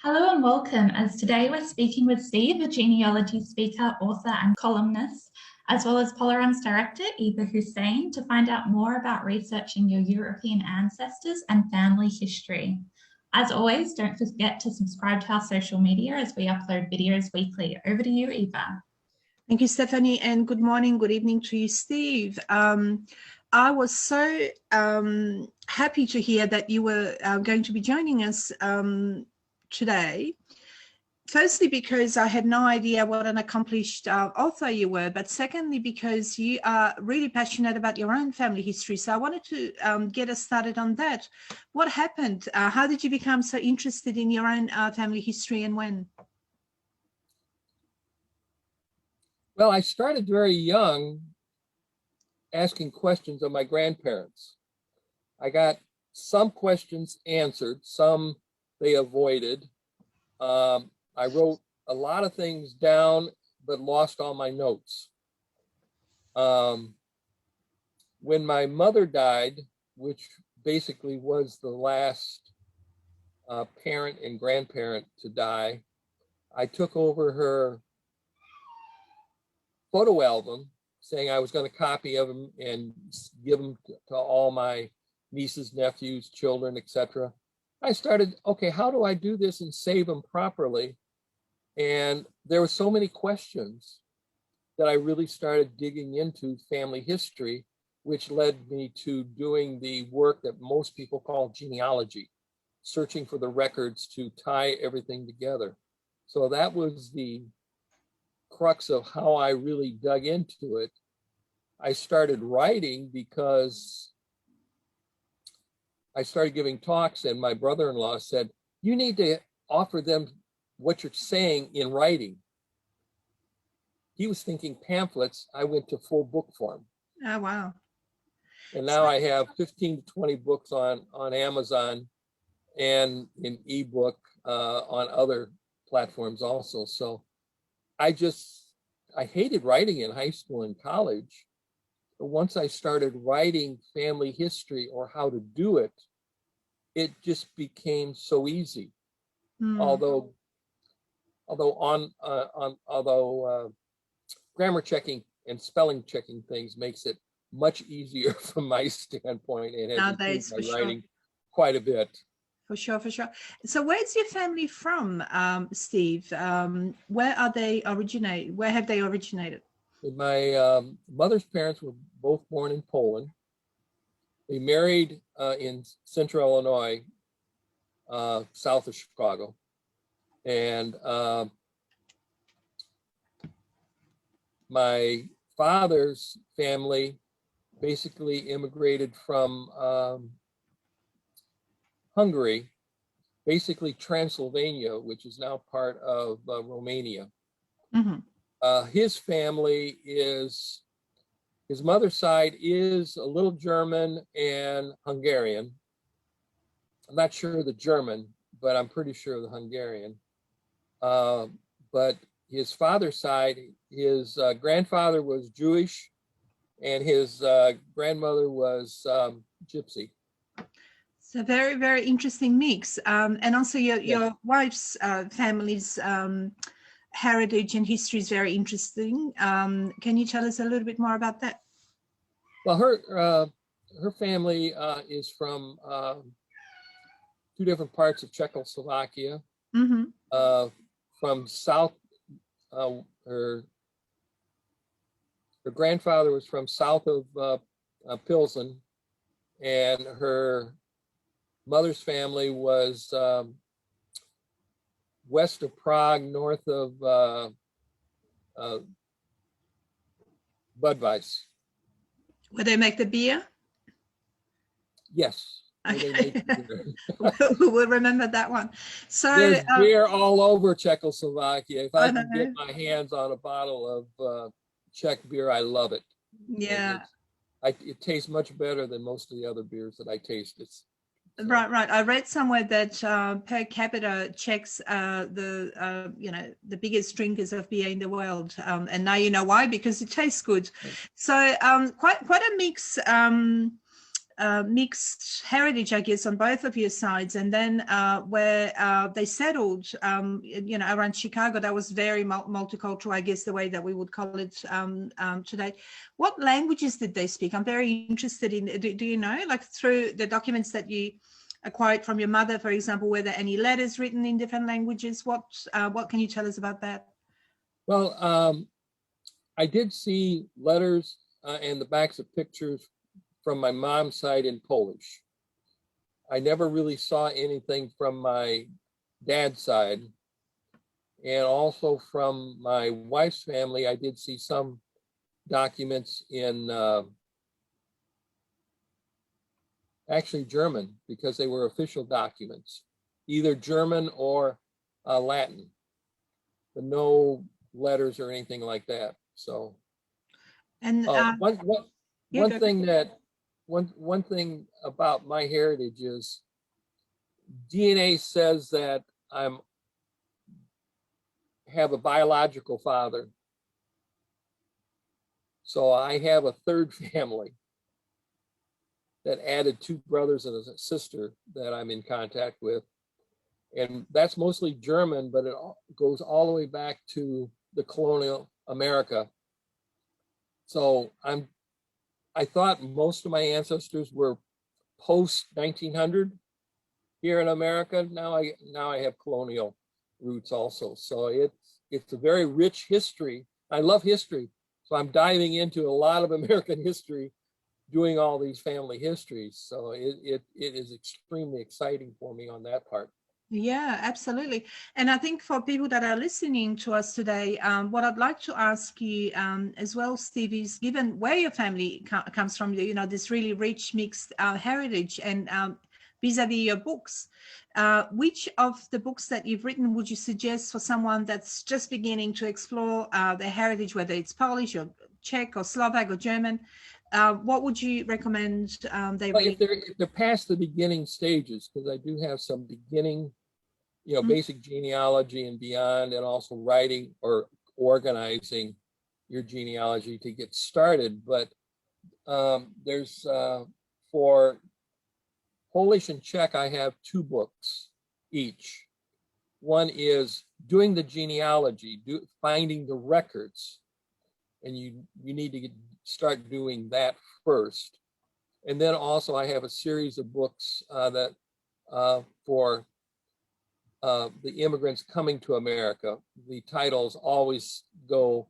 Hello and welcome, as today we're speaking with Steve, a genealogy speaker, author and columnist, as well as Polaron's director, Eva Hussein, to find out more about researching your European ancestors and family history. As always, don't forget to subscribe to our social media as we upload videos weekly. Over to you, Eva. Thank you, Stephanie, and good morning, good evening to you, Steve. I was so happy to hear that you were going to be joining us today. Firstly, because I had no idea what an accomplished author you were, but secondly, because you are really passionate about your own family history. So I wanted to get us started on that. What happened? How did you become so interested in your own family history, and when? Well, I started very young asking questions of my grandparents. I got some questions answered, some they avoided. I wrote a lot of things down, but lost all my notes. When my mother died, which basically was the last parent and grandparent to die, I took over her photo album, saying I was going to copy of them and give them to all my nieces, nephews, children, etc. I started, okay, how do I do this and save them properly? And there were so many questions that I really started digging into family history, which led me to doing the work that most people call genealogy, searching for the records to tie everything together. So that was the crux of how I really dug into it. I started writing because I started giving talks, and my brother-in-law said, you need to offer them what you're saying in writing. He was thinking pamphlets. I went to full book form. Oh, wow. And now I have 15 to 20 books on Amazon and in ebook on other platforms also. So I hated writing in high school and college. But once I started writing family history or how to do it, it just became so easy. Although grammar checking and spelling checking things makes it much easier from my standpoint, and has improved my writing quite a bit. For sure, for sure. So where's your family from, Steve? Where are they originated? Where have they originated? My mother's parents were both born in Poland. They married in central Illinois, south of Chicago. And my father's family basically immigrated from Hungary, basically Transylvania, which is now part of Romania. Mm-hmm. His family his mother's side is a little German and Hungarian. I'm not sure of the German, but I'm pretty sure of the Hungarian. But his father's side, his grandfather was Jewish, and his grandmother was Gypsy. So very, very interesting mix. And also your wife's family's heritage and history is very interesting. Can you tell us a little bit more about that? Well, her family is from two different parts of Czechoslovakia. Mm-hmm. From south, her grandfather was from south of Pilsen, and her mother's family was west of Prague, north of Budweis. Where they make the beer? Yes. Okay. We'll remember that one. So there's beer all over Czechoslovakia. If I can get my hands on a bottle of Czech beer, I love it. Yeah. It tastes much better than most of the other beers that I tasted. Right. I read somewhere that per capita Czechs the biggest drinkers of beer in the world, and now you know why, because it tastes good. So quite a mix mixed heritage, I guess, on both of your sides, and then where they settled, around Chicago, that was very multicultural, I guess, the way that we would call it today. What languages did they speak? I'm very interested in, do you know, like through the documents that you acquired from your mother, for example, were there any letters written in different languages? What can you tell us about that? Well, I did see letters and the backs of pictures from my mom's side in Polish. I never really saw anything from my dad's side. And also from my wife's family, I did see some documents in actually German, because they were official documents, either German or Latin, but no letters or anything like that. So, and one thing about my heritage is DNA says that have a biological father. So I have a third family that added 2 brothers and a sister that I'm in contact with. And that's mostly German, but it goes all the way back to the colonial America. So I thought most of my ancestors were post 1900 here in America. Now I have colonial roots also. So it's a very rich history. I love history. So I'm diving into a lot of American history, doing all these family histories. So it is extremely exciting for me on that part. Yeah, absolutely. And I think for people that are listening to us today, what I'd like to ask you as well, Steve, is given where your family comes from, this really rich mixed heritage, and vis-a-vis your books, which of the books that you've written would you suggest for someone that's just beginning to explore their heritage, whether it's Polish or Czech or Slovak or German? What would you recommend they read? If they're past the beginning stages, because I do have some beginning, basic genealogy and beyond, and also writing or organizing your genealogy to get started. But there's for Polish and Czech, I have 2 books each. One is doing the genealogy, finding the records, and you need to start doing that first. And then also I have a series of books that for the immigrants coming to America. The titles always go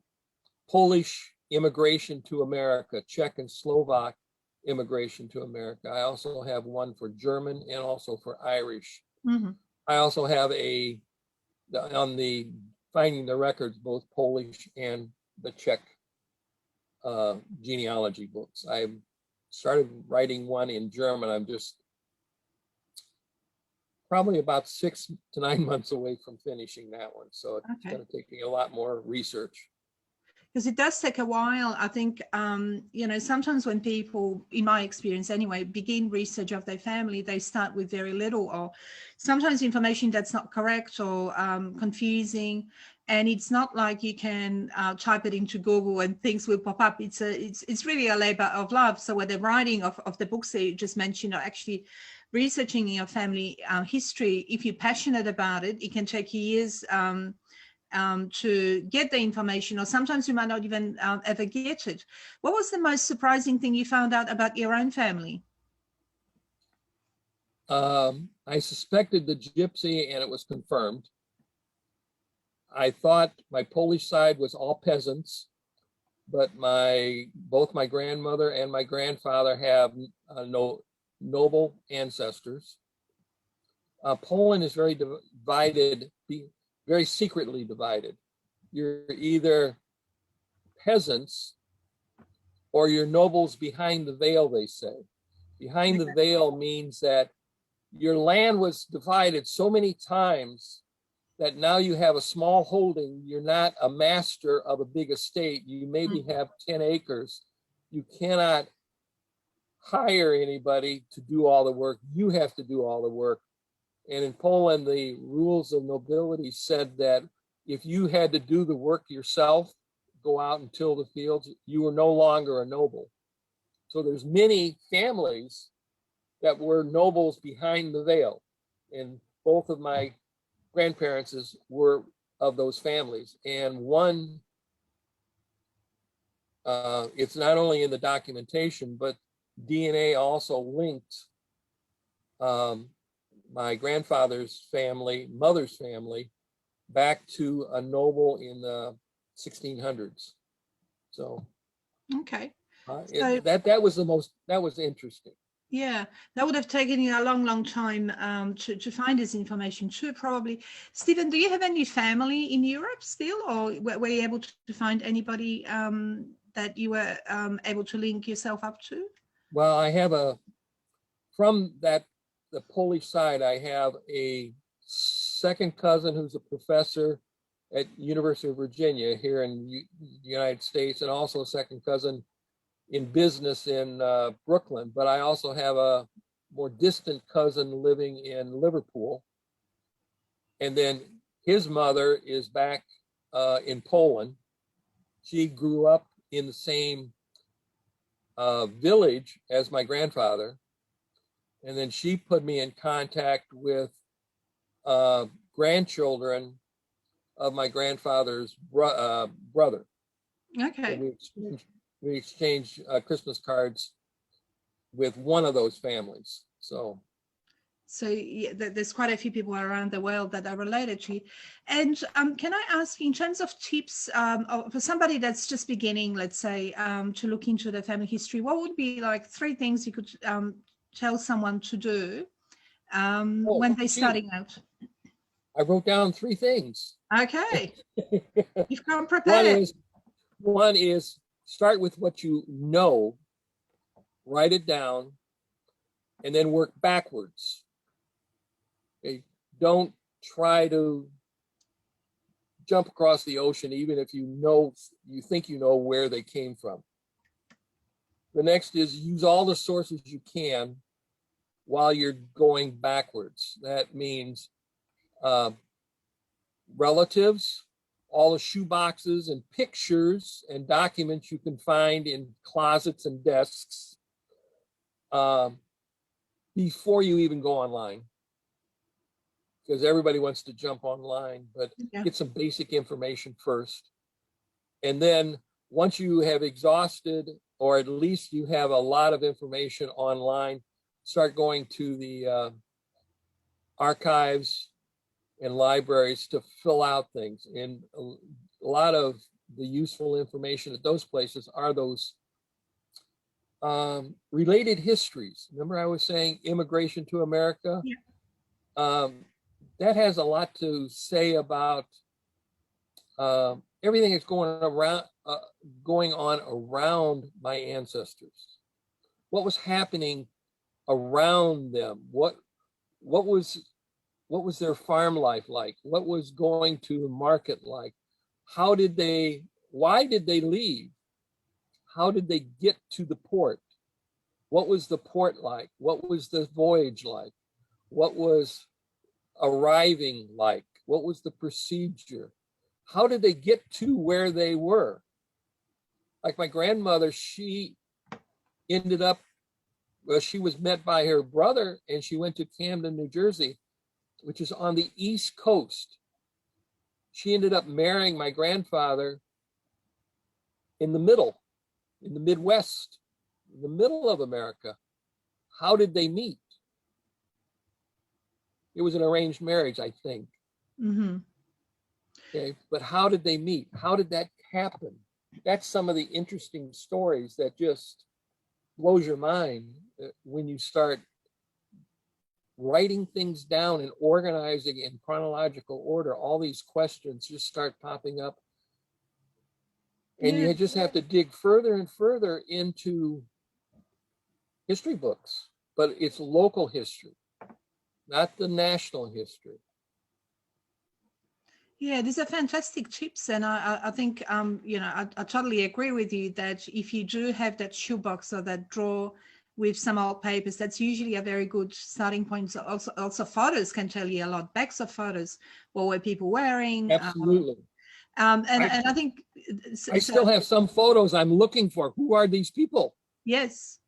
Polish immigration to America, Czech and Slovak immigration to America. I also have one for German and also for Irish. Mm-hmm. I also have on the finding the records, both Polish and the Czech genealogy books. I started writing one in German. I'm just probably about 6 to 9 months away from finishing that one. So it's going to take me a lot more research. Because it does take a while. I think, sometimes when people, in my experience anyway, begin research of their family, they start with very little, or sometimes information that's not correct or confusing. And it's not like you can type it into Google and things will pop up. It's really a labor of love. So with the writing of the books that you just mentioned, or actually researching your family history, if you're passionate about it, it can take years to get the information, or sometimes you might not even ever get it. What was the most surprising thing you found out about your own family? I suspected the gypsy, and it was confirmed. I thought my Polish side was all peasants, but both my grandmother and my grandfather have noble ancestors. Poland is very divided, very secretly divided. You're either peasants or you're nobles behind the veil, they say. Behind the veil means that your land was divided so many times that now you have a small holding. You're not a master of a big estate. You maybe have 10 acres. You cannot hire anybody to do all the work. You have to do all the work. And in Poland, the rules of nobility said that if you had to do the work yourself, go out and till the fields, you were no longer a noble. So there's many families that were nobles behind the veil. And both of my grandparents were of those families. And one, it's not only in the documentation, but DNA also linked my grandfather's family, mother's family, back to a noble in the 1600s. So, okay. That was interesting. Yeah, that would have taken you a long time to find this information too, probably. Stephen, do you have any family in Europe still, or were you able to find anybody that you were able to link yourself up to? Well, I have from the Polish side, I have a second cousin who's a professor at University of Virginia here in the United States, and also a second cousin in business in Brooklyn. But I also have a more distant cousin living in Liverpool. And then his mother is back in Poland. She grew up in the same village as my grandfather. And then she put me in contact with grandchildren of my grandfather's brother. Okay. So we exchanged Christmas cards with one of those families. So yeah, there's quite a few people around the world that are related to you. And can I ask, in terms of tips for somebody that's just beginning, let's say, to look into the family history, what would be like 3 things you could tell someone to do when they're starting out? I wrote down 3 things. Okay. You've come prepared. One is start with what you know, write it down, and then work backwards. Okay? Don't try to jump across the ocean, even if you think you know where they came from. The next is use all the sources you can while you're going backwards. That means relatives, all the shoe boxes and pictures and documents you can find in closets and desks before you even go online. Because everybody wants to jump online, but get some basic information first. And then once you have exhausted, or at least you have a lot of information online, start going to the archives and libraries to fill out things. And a lot of the useful information at those places are those related histories. Remember I was saying immigration to America? Yeah. That has a lot to say about everything that's going on around my ancestors. What was happening around them? What was their farm life like? What was going to the market like? Why did they leave? How did they get to the port? What was the port like? What was the voyage like? What was arriving like? What was the procedure? How did they get to where they were? Like my grandmother, she ended up, well, she was met by her brother and she went to Camden, New Jersey, which is on the East Coast. She ended up marrying my grandfather in the middle, in the Midwest, in the middle of America. How did they meet? It was an arranged marriage, I think. Mm-hmm. Okay, but how did they meet? How did that happen? That's some of the interesting stories that just blows your mind when you start writing things down and organizing in chronological order. All these questions just start popping up. And you just have to dig further and further into history books, but it's local history, not the national history. Yeah, these are fantastic tips, and I think I totally agree with you that if you do have that shoebox or that drawer with some old papers, that's usually a very good starting point. So also photos can tell you a lot. Backs of photos, what were people wearing? Absolutely. And I think I still have some photos I'm looking for. Who are these people? Yes.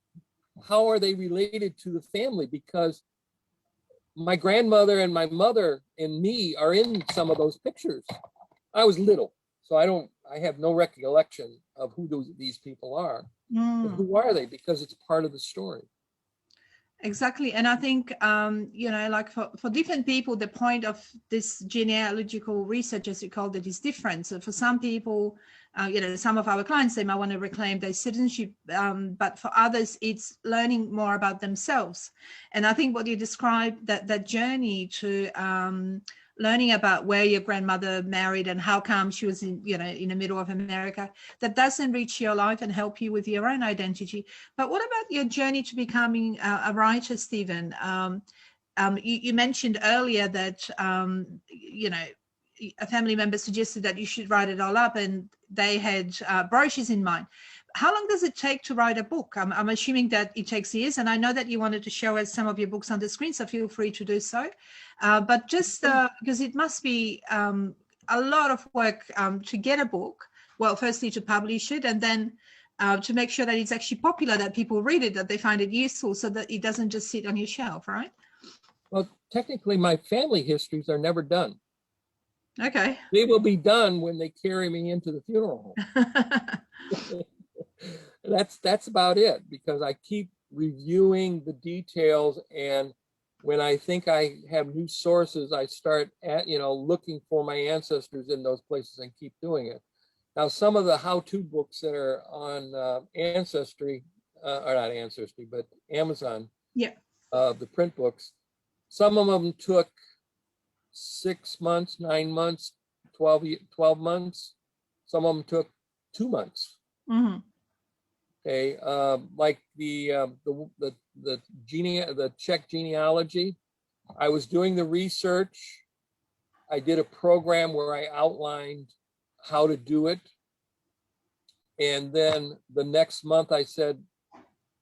how are they related to the family? Because my grandmother and my mother and me are in some of those pictures. I was little, so I have no recollection of who these people are. But who are they? Because it's part of the story. Exactly. And I think, like for different people, the point of this genealogical research, as you called it, is different. So for some people, some of our clients, they might want to reclaim their citizenship, but for others, it's learning more about themselves. And I think what you described, that journey to learning about where your grandmother married and how come she was in the middle of America, that does enrich your life and help you with your own identity. But what about your journey to becoming a writer, Stephen? You mentioned earlier that, a family member suggested that you should write it all up, and they had brochures in mind. How long does it take to write a book? I'm assuming that it takes years, and I know that you wanted to show us some of your books on the screen, so feel free to do so. But just because it must be a lot of work to get a book, well, firstly to publish it, and then to make sure that it's actually popular, that people read it, that they find it useful, so that it doesn't just sit on your shelf, right? Well, technically, my family histories are never done. Okay. They will be done when they carry me into the funeral home. That's about it, because I keep reviewing the details, and when I think I have new sources, I start looking for my ancestors in those places and keep doing it. Now, some of the how-to books that are on Ancestry, or not Ancestry, but Amazon, the print books, some of them took 6 months, 9 months, 12 months. Some of them took 2 months. Mm-hmm. Okay, like the Czech genealogy. I was doing the research. I did a program where I outlined how to do it. And then the next month I said,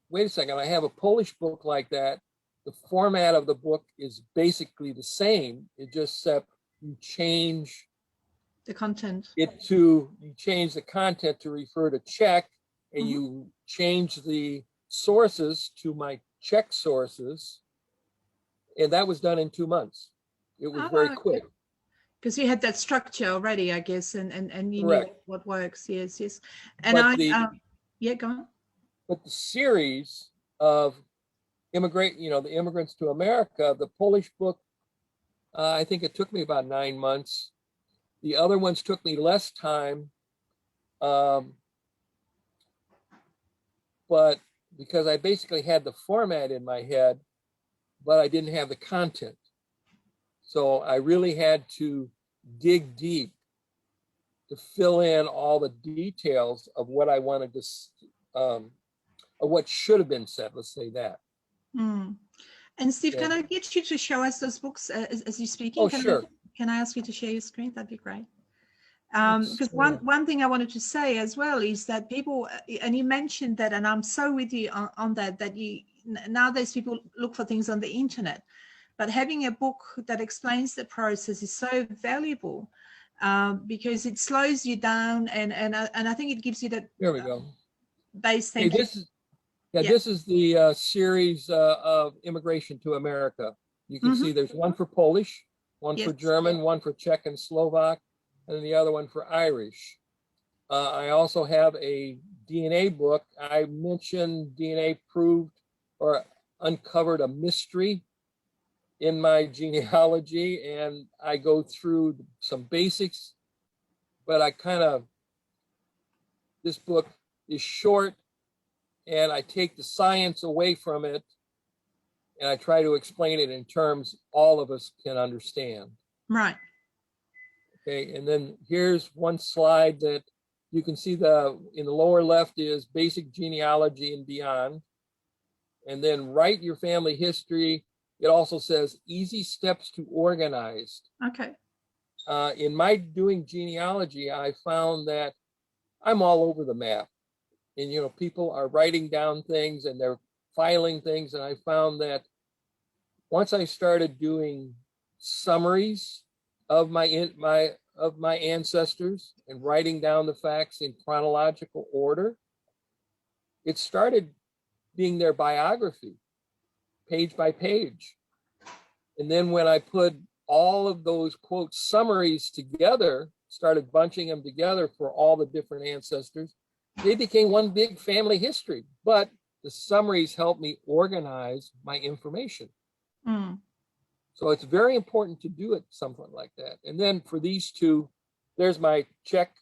wait a second, I have a Polish book like that. The format of the book is basically the same. It just you change the content. You change the content to refer to Czech, and you change the sources to my Czech sources. And that was done in 2 months. It was very quick. Because you had that structure already, I guess, and you knew what works. Yes. And go on. But the series of the immigrants to America, the Polish book, I think it took me about 9 months. The other ones took me less time, but because I basically had the format in my head, but I didn't have the content. So I really had to dig deep to fill in all the details of what I wanted to, of what should have been said, let's say that. And Steve, can I get you to show us those books as you're speaking? Oh, sure. Can I ask you to share your screen? That'd be great. Because one thing I wanted to say as well is that people, and you mentioned that, and I'm so with you on that, that nowadays people look for things on the internet, but having a book that explains the process is so valuable because it slows you down, and I think it gives you that. There we go. Base thinking. This is the series of immigration to America. You can see there's one for Polish, one for German, one for Czech and Slovak, and the other one for Irish. I also have a DNA book. I mentioned DNA proved or uncovered a mystery in my genealogy, and I go through some basics, but this book is short, and I take the science away from it, and I try to explain it in terms all of us can understand. Right. Okay, and then here's one slide that you can see in the lower left is basic genealogy and beyond. And then write your family history. It also says easy steps to organized. Okay. In my doing genealogy, I found that I'm all over the map. And, people are writing down things and they're filing things. And I found that once I started doing summaries of my ancestors and writing down the facts in chronological order, it started being their biography, page by page. And then when I put all of those quote summaries together, started bunching them together for all the different ancestors, they became one big family history. But the summaries helped me organize my information. Mm. So it's very important to do it something like that. And then for these two, there's my Czech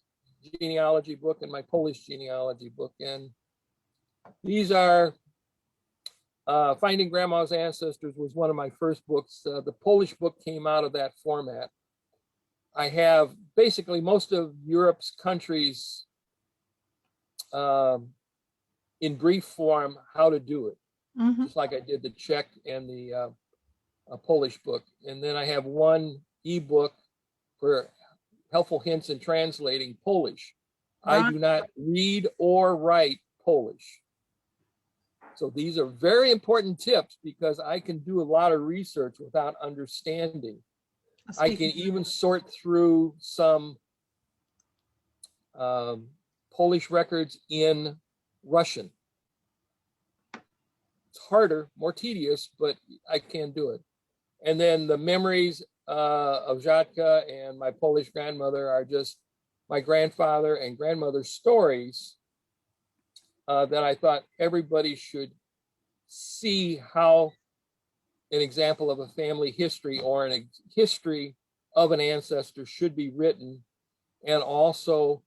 genealogy book and my Polish genealogy book. And these are Finding Grandma's Ancestors was one of my first books. The Polish book came out of that format. I have basically most of Europe's countries in brief form, how to do it, just like I did the Czech and the Polish book. And then I have one ebook for helpful hints in translating Polish. I do not read or write Polish. So these are very important tips because I can do a lot of research without understanding. I can even sort through some Polish records in Russian. It's harder, more tedious, but I can do it. And then the memories of Rzadka and my Polish grandmother are just my grandfather and grandmother's stories that I thought everybody should see how an example of a family history or a history of an ancestor should be written, and also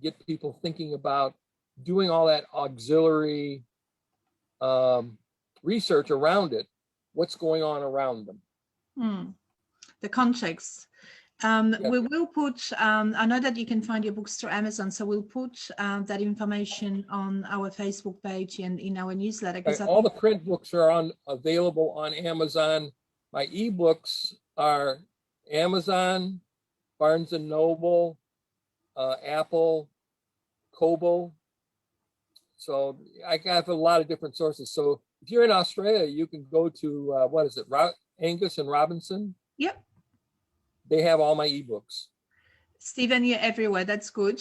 get people thinking about doing all that auxiliary research around it, what's going on around them. The context. We will put, I know that you can find your books through Amazon, so we'll put that information on our Facebook page and in our newsletter. All the print books are available on Amazon. My ebooks are Amazon, Barnes & Noble, Apple, Kobo. So I have a lot of different sources. So if you're in Australia, you can go to, what is it, Angus and Robinson? Yep. They have all my ebooks. Stephen, you're everywhere. That's good.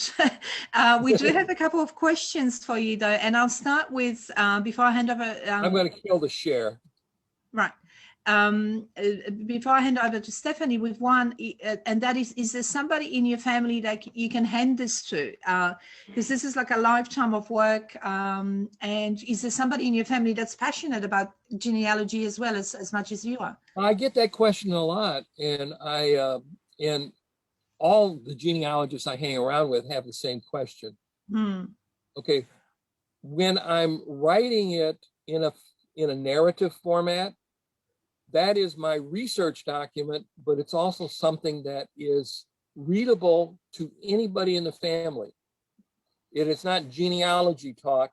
We do have a couple of questions for you, though, and I'll start with, before I hand over... I'm going to kill the share. Right. Before I hand over to Stephanie with one, and that is there somebody in your family that you can hand this to? Because this is like a lifetime of work. And is there somebody in your family that's passionate about genealogy as well as much as you are? I get that question a lot, and and all the genealogists I hang around with have the same question. Okay, when I'm writing it in a narrative format, that is my research document, but it's also something that is readable to anybody in the family. It is not genealogy talk.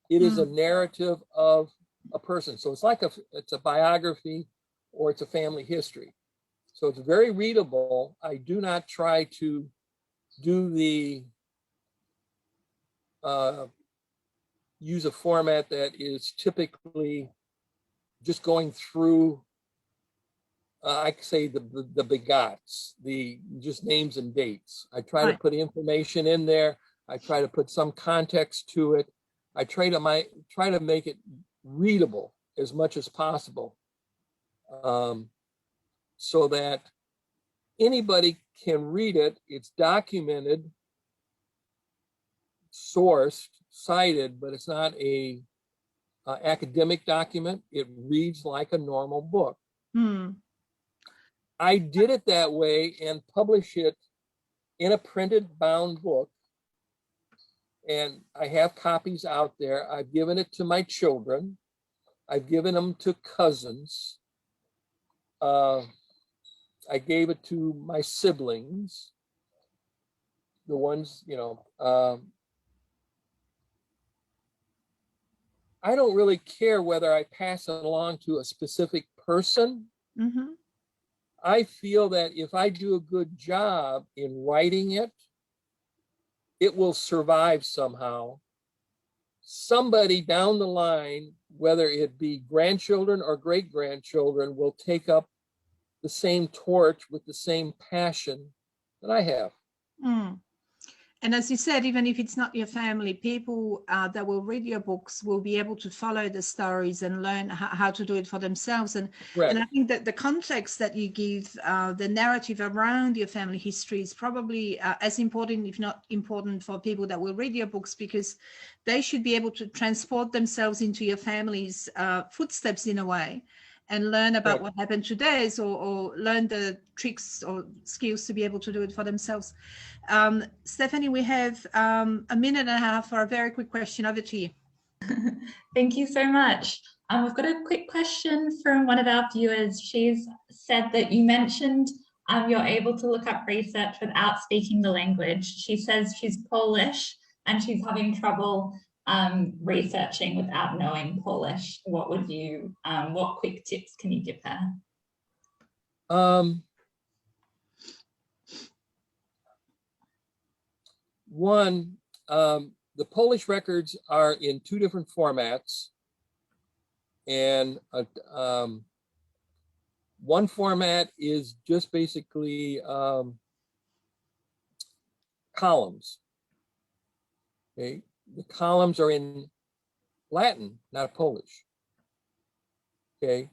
It is a narrative of a person. So it's like it's a biography or it's a family history. So it's very readable. I do not try to do use a format that is typically just going through I could say the begots, just names and dates. I try to put information in there. I try to put some context to it. I try to make it readable as much as possible, so that anybody can read it. It's documented, sourced, cited, but it's not a academic document. It reads like a normal book. I did it that way and publish it in a printed bound book. And I have copies out there. I've given it to my children. I've given them to cousins. I gave it to my siblings, the ones, I don't really care whether I pass it along to a specific person. I feel that if I do a good job in writing it, it will survive somehow. Somebody down the line, whether it be grandchildren or great-grandchildren, will take up the same torch with the same passion that I have. And as you said, even if it's not your family, people that will read your books will be able to follow the stories and learn how to do it for themselves. And I think that the context that you give, the narrative around your family history is probably as important, if not important, for people that will read your books, because they should be able to transport themselves into your family's footsteps in a way, and learn about what happened to theirs, or learn the tricks or skills to be able to do it for themselves. Stephanie, we have a minute and a half for a very quick question. Over to you. Thank you so much. We've got a quick question from one of our viewers. She's said that you mentioned you're able to look up research without speaking the language. She says she's Polish and she's having trouble researching without knowing Polish. What would you, what quick tips can you give her? One, the Polish records are in 2 different formats, and one format is just basically columns. Okay, the columns are in Latin, not Polish. Okay,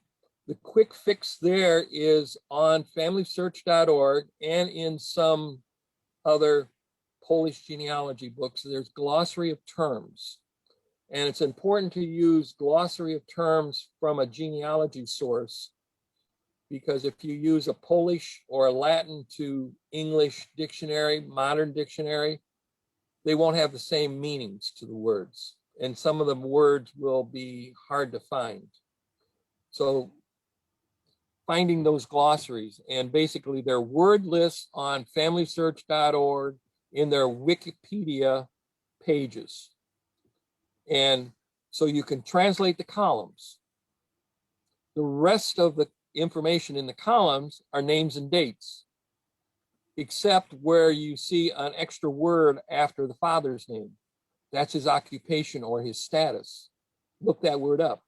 the quick fix there is on familysearch.org and in some other Polish genealogy books. There's glossary of terms, and it's important to use glossary of terms from a genealogy source, because if you use a Polish or a Latin to English dictionary, modern dictionary, they won't have the same meanings to the words, and some of the words will be hard to find. So finding those glossaries, and basically they're word lists on familysearch.org in their Wikipedia pages. And so you can translate the columns. The rest of the information in the columns are names and dates, except where you see an extra word after the father's name. That's his occupation or his status. Look that word up.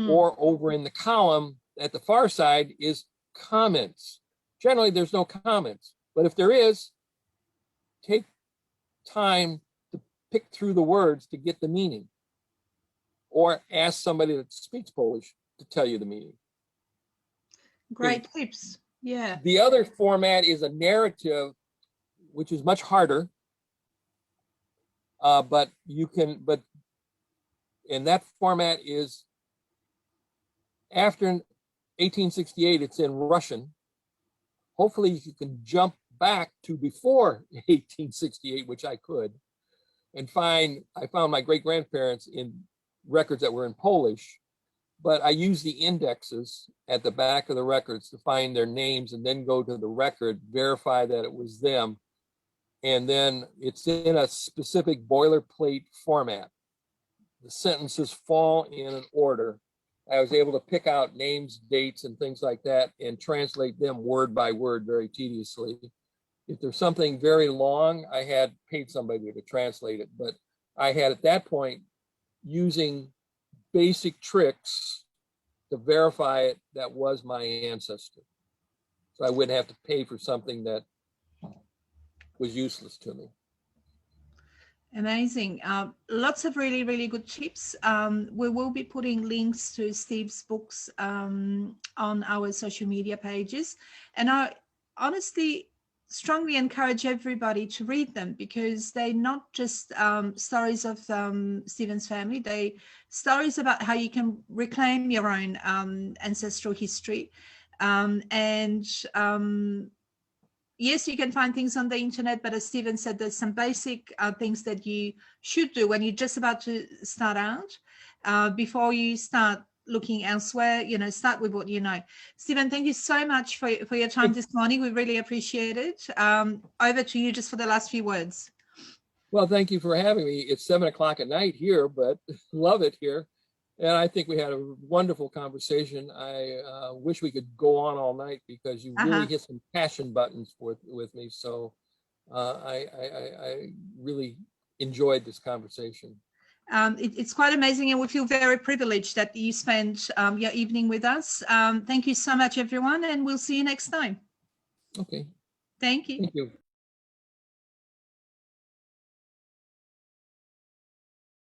Or over in the column at the far side is comments. Generally, there's no comments, but if there is, take time to pick through the words to get the meaning, or ask somebody that speaks Polish to tell you the meaning. Great tips. Yeah. The other format is a narrative, which is much harder, but in that format is after 1868, it's in Russian. Hopefully you can jump back to before 1868, which I could, and I found my great-grandparents in records that were in Polish, but I use the indexes at the back of the records to find their names, and then go to the record, verify that it was them, and then it's in a specific boilerplate format. The sentences fall in an order. I was able to pick out names, dates, and things like that and translate them word by word very tediously. If there's something very long, I had paid somebody to translate it, but I had at that point using basic tricks to verify it that was my ancestor. So I wouldn't have to pay for something that was useless to me. Amazing. Lots of really, really good tips. We will be putting links to Steve's books on our social media pages. And I honestly strongly encourage everybody to read them, because they're not just stories of Stephen's family. They're stories about how you can reclaim your own ancestral history. Yes, you can find things on the internet, but as Stephen said, there's some basic things that you should do when you're just about to start out. Before you start looking elsewhere, start with what you know. Stephen, thank you so much for your time this morning. We really appreciate it. Over to you just for the last few words. Well, thank you for having me. It's 7 o'clock at night here, but love it here. And I think we had a wonderful conversation. I wish we could go on all night, because you really hit some passion buttons with me. So I really enjoyed this conversation. It's quite amazing, and we feel very privileged that you spent your evening with us. Thank you so much, everyone, and we'll see you next time. Okay. Thank you. Thank you.